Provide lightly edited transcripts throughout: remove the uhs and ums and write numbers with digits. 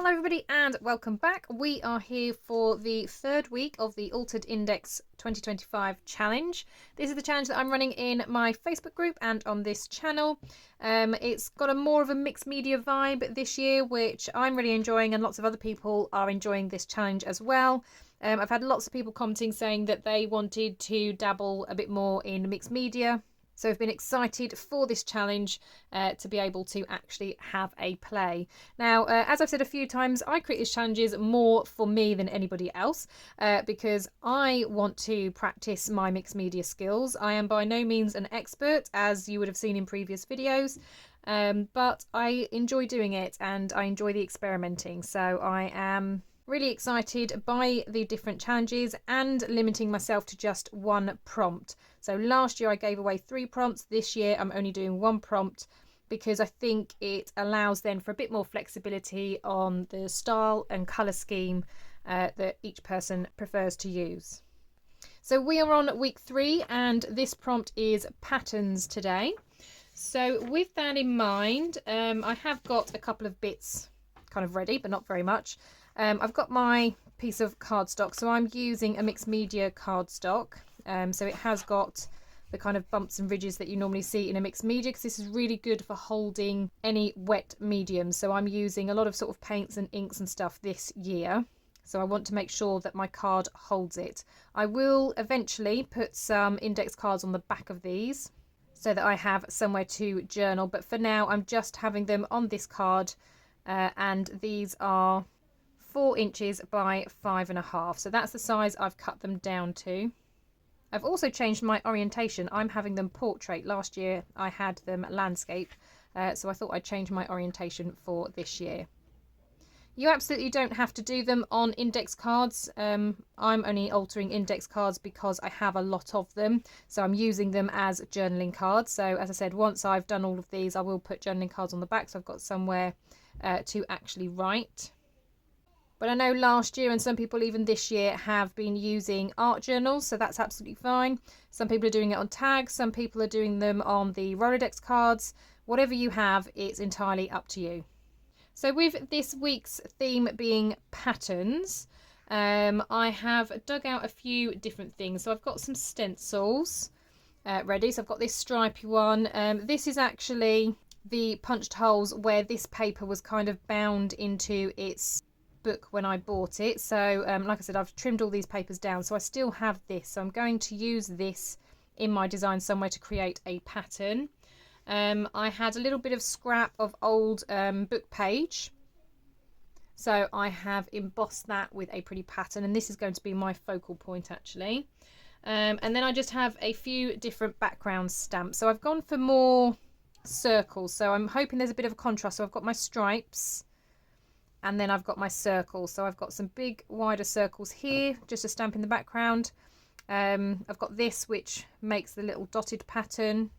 Hello everybody and welcome back. We are here for the third week of the Altered Index 2025 challenge. This is the challenge that I'm running in my Facebook group and on this channel. It's got a more of a mixed media vibe this year, which I'm really enjoying, and lots of other people are enjoying this challenge as well. I've had lots of people commenting saying that they wanted to dabble a bit more in mixed media. So I've been excited for this challenge to be able to actually have a play. Now, as I've said a few times, I create these challenges more for me than anybody else because I want to practice my mixed media skills. I am by no means an expert, as you would have seen in previous videos, but I enjoy doing it and I enjoy the experimenting. So I am really excited by the different challenges and limiting myself to just one prompt. So last year I gave away 3 prompts. This year I'm only doing 1 prompt because I think it allows then for a bit more flexibility on the style and colour scheme that each person prefers to use. So we are on week 3 and this prompt is patterns today. So with that in mind, I have got a couple of bits kind of ready, but not very much. I've got my piece of cardstock, so I'm using a mixed media cardstock. So it has got the kind of bumps and ridges that you normally see in a mixed media, because this is really good for holding any wet medium. So I'm using a lot of sort of paints and inks and stuff this year. So I want to make sure that my card holds it. I will eventually put some index cards on the back of these so that I have somewhere to journal. But for now, I'm just having them on this card. And these are 4 inches by 5.5, so that's the size I've cut them down to. I've also changed my orientation. I'm having them portrait. Last year I had them landscape, so I thought I'd change my orientation for this year. You absolutely don't have to do them on index cards. I'm only altering index cards because I have a lot of them, so I'm using them as journaling cards. So as I said, once I've done all of these, I will put journaling cards on the back, so I've got somewhere to actually write. But I know last year and some people even this year have been using art journals, so that's absolutely fine. Some people are doing it on tags, some people are doing them on the Rolodex cards. Whatever you have, it's entirely up to you. So with this week's theme being patterns, I have dug out a few different things. So I've got some stencils ready. So I've got this stripy one. This is actually the punched holes where this paper was kind of bound into its book when I bought it. So like I said, I've trimmed all these papers down, so I still have this. So I'm going to use this in my design somewhere to create a pattern. I had a little bit of scrap of old book page, so I have embossed that with a pretty pattern, and this is going to be my focal point actually. And then I just have a few different background stamps. So I've gone for more circles, so I'm hoping there's a bit of a contrast. So I've got my stripes and then I've got my circles. So I've got some big wider circles here, just a stamp in the background. I've got this which makes the little dotted pattern,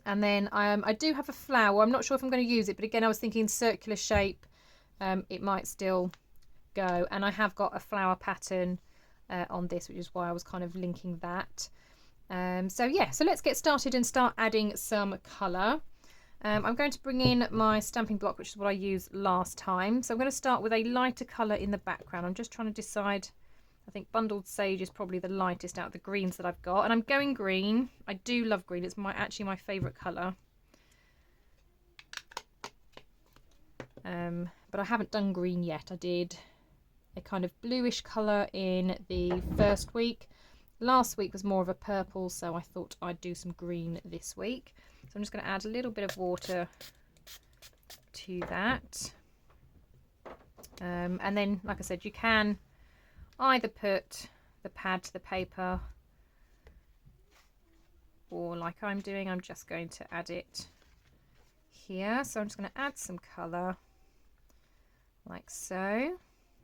and then I do have a flower. I'm not sure if I'm going to use it, but again I was thinking circular shape, it might still go. And I have got a flower pattern on this, which is why I was kind of linking that. So yeah, so let's get started and start adding some colour. I'm going to bring in my stamping block, which is what I used last time. So I'm going to start with a lighter colour in the background. I'm just trying to decide. I think Bundled Sage is probably the lightest out of the greens that I've got, and I'm going green. I do love green. It's actually my favourite colour. But I haven't done green yet. I did a kind of bluish colour in the first week. Last week was more of a purple, so I thought I'd do some green this week. So I'm just going to add a little bit of water to that. And then, like I said, you can either put the pad to the paper, or like I'm doing, I'm just going to add it here. So I'm just going to add some colour like so.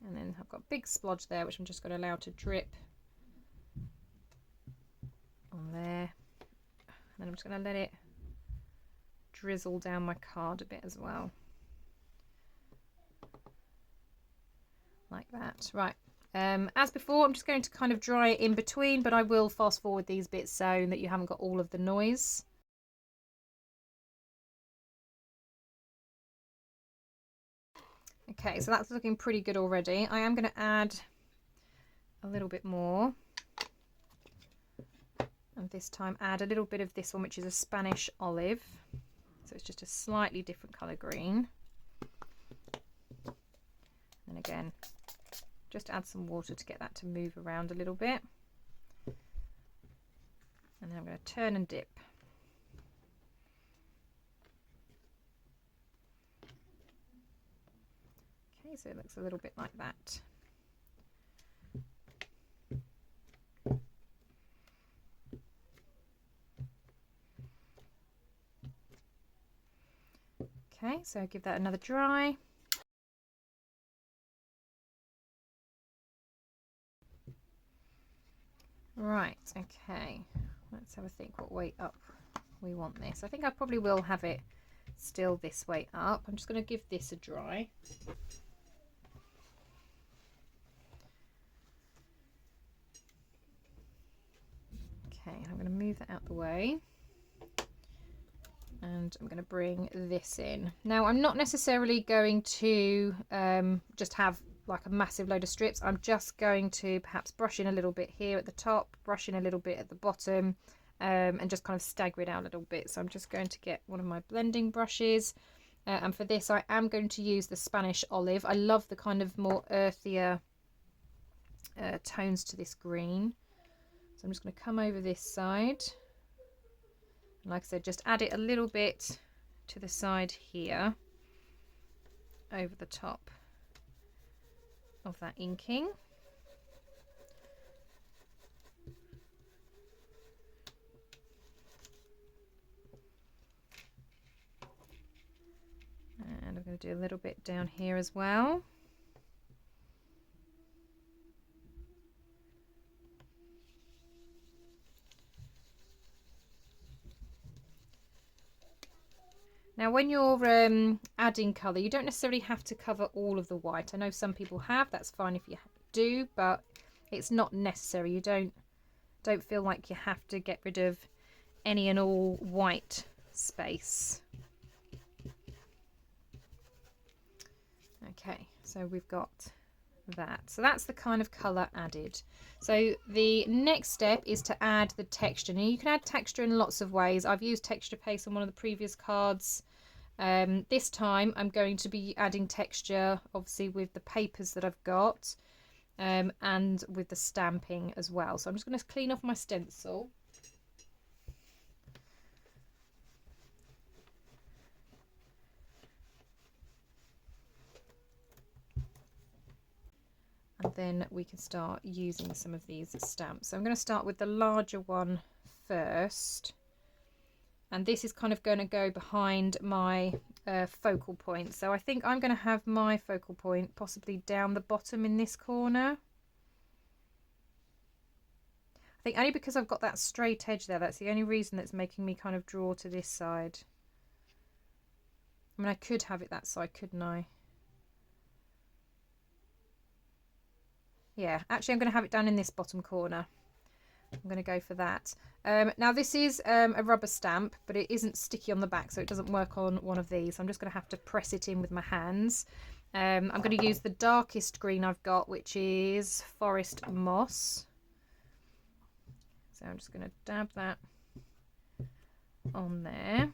And then I've got a big splodge there, which I'm just going to allow to drip on there. And then I'm just going to let it drizzle down my card a bit as well, like that. Right, as before, I'm just going to kind of dry it in between, but I will fast forward these bits so that you haven't got all of the noise. Okay, so that's looking pretty good already. I am going to add a little bit more. And this time add a little bit of this one, which is a Spanish olive. So it's just a slightly different colour green. And again, just add some water to get that to move around a little bit. And then I'm going to turn and dip. Okay, so it looks a little bit like that. Okay, so give that another dry. Right, okay, let's have a think what way up we want this. I think I probably will have it still this way up. I'm just going to give this a dry. Okay, I'm going to move that out the way. And I'm going to bring this in. Now I'm not necessarily going to just have like a massive load of strips. I'm just going to perhaps brush in a little bit here at the top, brush in a little bit at the bottom, and just kind of stagger it out a little bit. So I'm just going to get one of my blending brushes, and for this I am going to use the Spanish olive. I love the kind of more earthier tones to this green. So I'm just going to come over this side. Like I said, just add it a little bit to the side here, over the top of that inking. And I'm going to do a little bit down here as well. Now when you're adding colour, you don't necessarily have to cover all of the white. I know some people have, that's fine if you do, but it's not necessary. You don't feel like you have to get rid of any and all white space. Okay, so we've got that. So that's the kind of colour added. So the next step is to add the texture. Now you can add texture in lots of ways. I've used texture paste on one of the previous cards. This time I'm going to be adding texture obviously with the papers that I've got, and with the stamping as well. So I'm just going to clean off my stencil. And then we can start using some of these stamps. So I'm going to start with the larger one first. And this is kind of going to go behind my focal point. So I think I'm going to have my focal point possibly down the bottom in this corner. I think only because I've got that straight edge there. That's the only reason that's making me kind of draw to this side. I mean, I could have it that side, couldn't I? Yeah, actually I'm going to have it down in this bottom corner. I'm going to go for that. Now this is a rubber stamp, but it isn't sticky on the back, so it doesn't work on one of these. I'm just going to have to press it in with my hands. I'm going to use the darkest green I've got, which is Forest Moss. So I'm just going to dab that on there.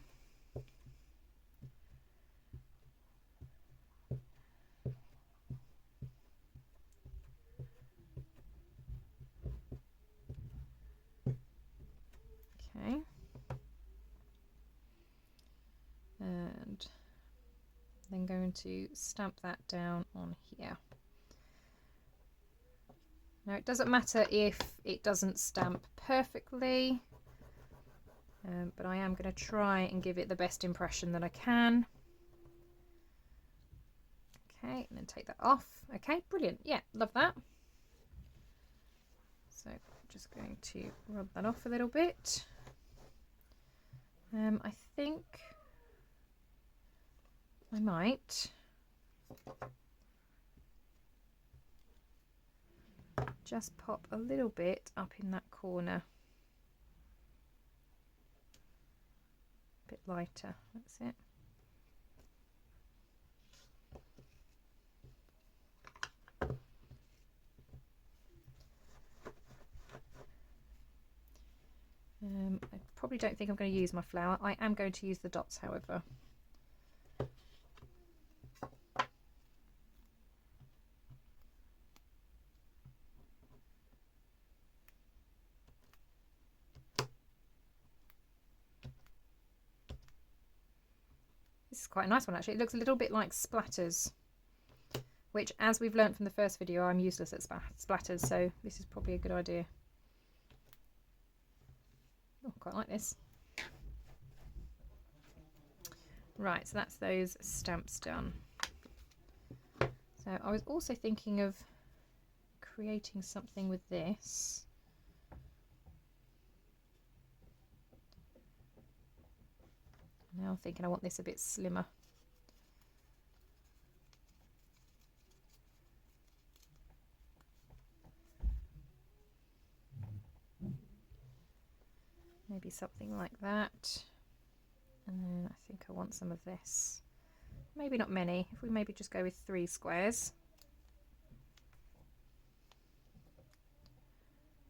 Okay. And then going to stamp that down on here. Now it doesn't matter if it doesn't stamp perfectly, but I am going to try and give it the best impression that I can. Okay, and then take that off. Okay, brilliant. Yeah, love that. So I'm just going to rub that off a little bit. I think I might just pop a little bit up in that corner. A bit lighter, that's it. I probably don't think I'm going to use my flower. I am going to use the dots, however. This is quite a nice one, actually. It looks a little bit like splatters, which, as we've learnt from the first video, I'm useless at splatters, so this is probably a good idea. Oh, quite like this. Right, so that's those stamps done. So I was also thinking of creating something with this. Now I'm thinking I want this a bit slimmer. Maybe something like that. And then I think I want some of this. Maybe not many. If we maybe just go with 3 squares.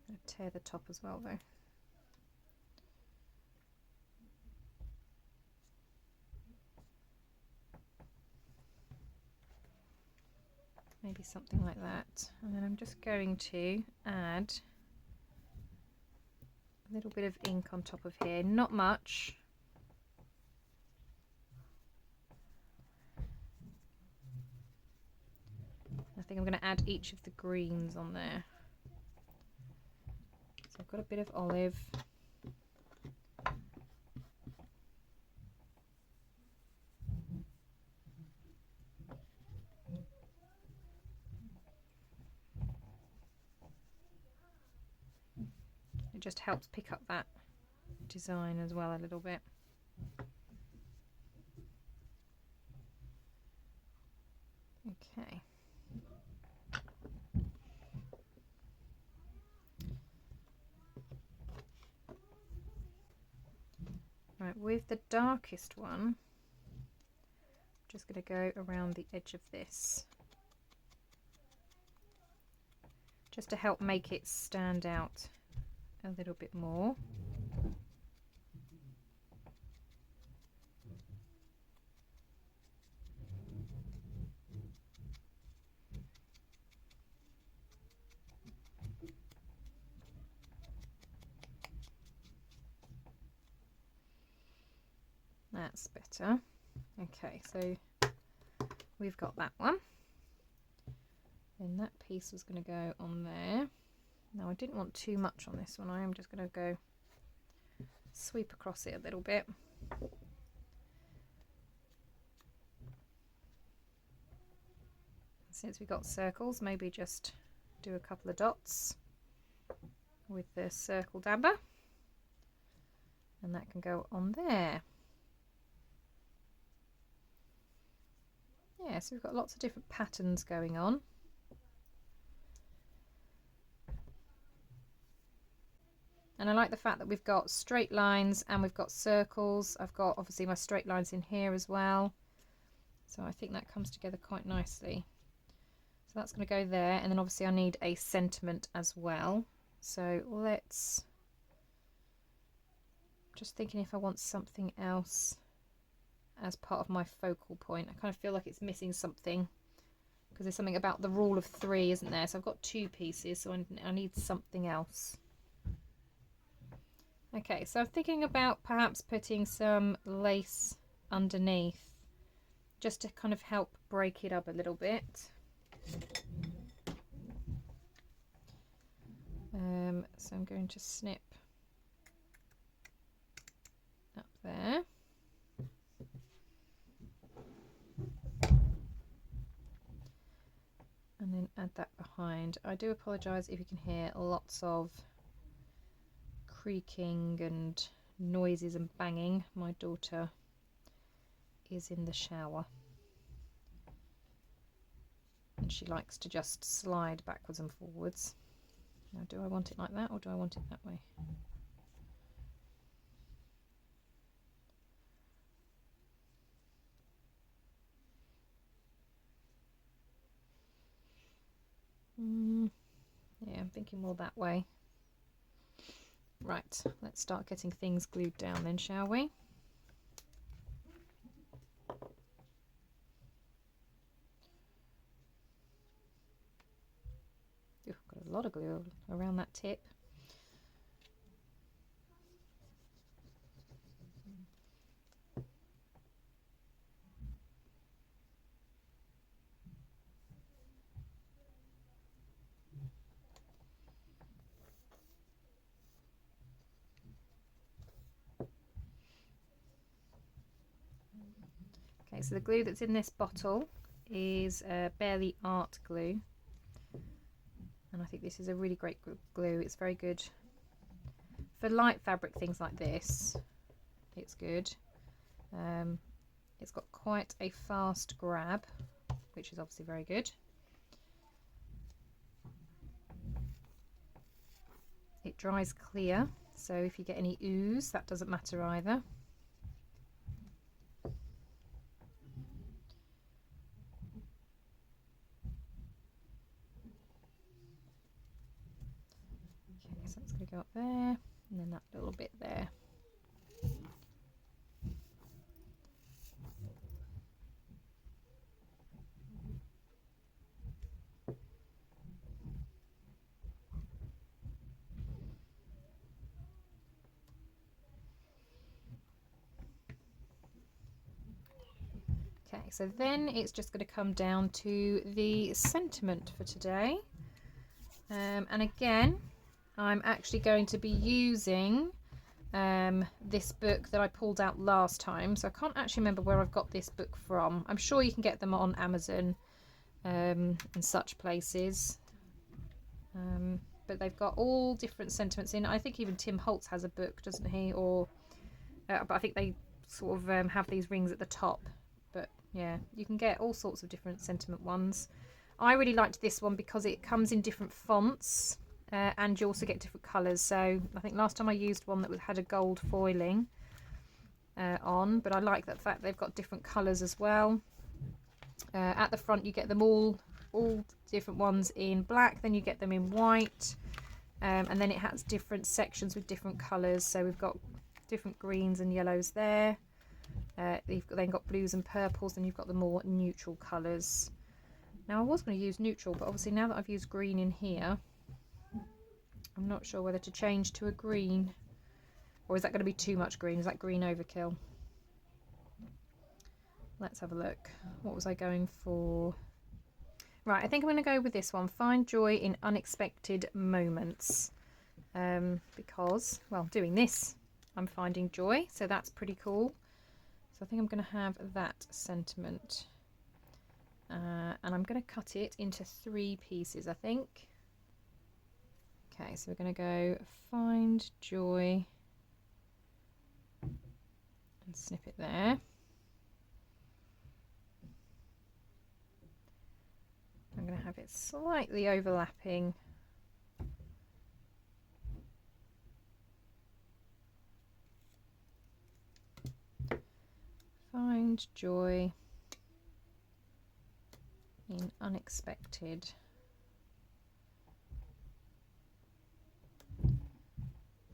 I'm going to tear the top as well though. Maybe something like that. And then I'm just going to add a little bit of ink on top of here. Not much. I think I'm going to add each of the greens on there. So I've got a bit of olive. It just helps pick up that design as well a little bit. Okay. Right, with the darkest one, I'm just going to go around the edge of this, just to help make it stand out a little bit more. That's better. Okay, so we've got that one. Then that piece was going to go on there. Now I didn't want too much on this one. I am just going to go sweep across it a little bit. Since we've got circles, maybe just do a couple of dots with the circle dabber, and that can go on there. Yeah, so we've got lots of different patterns going on. And I like the fact that we've got straight lines and we've got circles. I've got obviously my straight lines in here as well. So I think that comes together quite nicely. So that's going to go there, and then obviously I need a sentiment as well. So let's, just thinking if I want something else as part of my focal point. I kind of feel like it's missing something, because there's something about the rule of 3, isn't there? So I've got 2 pieces, so I need something else. Okay, so I'm thinking about perhaps putting some lace underneath, just to kind of help break it up a little bit. So I'm going to snip up there. And then add that behind. I do apologise if you can hear lots of creaking and noises and banging. My daughter is in the shower and she likes to just slide backwards and forwards. Now, do I want it like that, or do I want it that way? Yeah, I'm thinking more that way. Right, let's start getting things glued down then, shall we? Ooh, got a lot of glue around that tip. Okay, so the glue that's in this bottle is Barely Art glue, and I think this is a really great glue. It's very good for light fabric, things like this. It's good. It's got quite a fast grab, which is obviously very good. It dries clear, so if you get any ooze, that doesn't matter either. Okay, so it's going to go up there, and then that little bit there. Okay, so then it's just going to come down to the sentiment for today. And again, I'm actually going to be using this book that I pulled out last time. So I can't actually remember where I've got this book from. I'm sure you can get them on Amazon and such places. But they've got all different sentiments in. I think even Tim Holtz has a book, doesn't he? Or but I think they sort of have these rings at the top. But yeah, you can get all sorts of different sentiment ones. I really liked this one because it comes in different fonts and you also get different colours. So I think last time I used one that had a gold foiling on, but I like the fact they've got different colours as well. At the front you get them all different ones in black, then you get them in white, and then it has different sections with different colours. So we've got different greens and yellows there. You've then got blues and purples, and you've got the more neutral colours. Now I was going to use neutral, but obviously now that I've used green in here, I'm not sure whether to change to a green, or is that going to be too much green? Is that green overkill? Let's have a look. What was I going for? Right, I think I'm going to go with this one. Find joy in unexpected moments. Because, well, doing this, I'm finding joy, so that's pretty cool. So I think I'm going to have that sentiment. And I'm going to cut it into 3 pieces, I think. Okay, so we're going to go find joy and snip it there. I'm going to have it slightly overlapping. Find joy in unexpected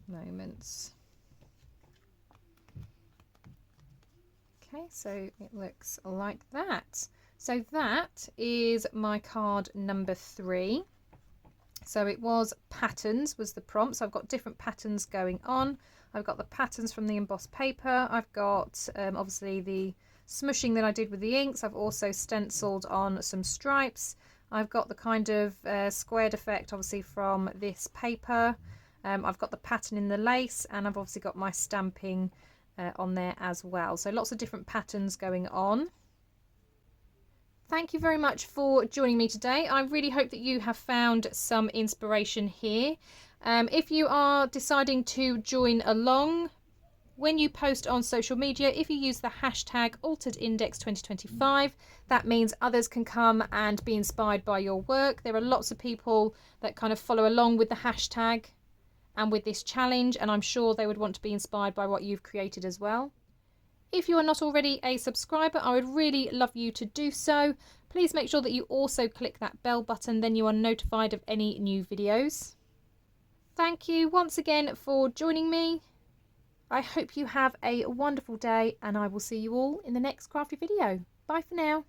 moments. Okay, so it looks like that. So that is my card number 3. So it was patterns was the prompt. So I've got different patterns going on. I've got the patterns from the embossed paper. I've got obviously the smushing that I did with the inks. I've also stenciled on some stripes. I've got the kind of squared effect obviously from this paper. I've got the pattern in the lace, and I've obviously got my stamping on there as well. So lots of different patterns going on. Thank you very much for joining me today. I really hope that you have found some inspiration here. If you are deciding to join along, when you post on social media, if you use the hashtag AlteredIndex2025, that means others can come and be inspired by your work. There are lots of people that kind of follow along with the hashtag and with this challenge, and I'm sure they would want to be inspired by what you've created as well. If you are not already a subscriber, I would really love you to do so. Please make sure that you also click that bell button, then you are notified of any new videos. Thank you once again for joining me. I hope you have a wonderful day, and I will see you all in the next crafty video. Bye for now.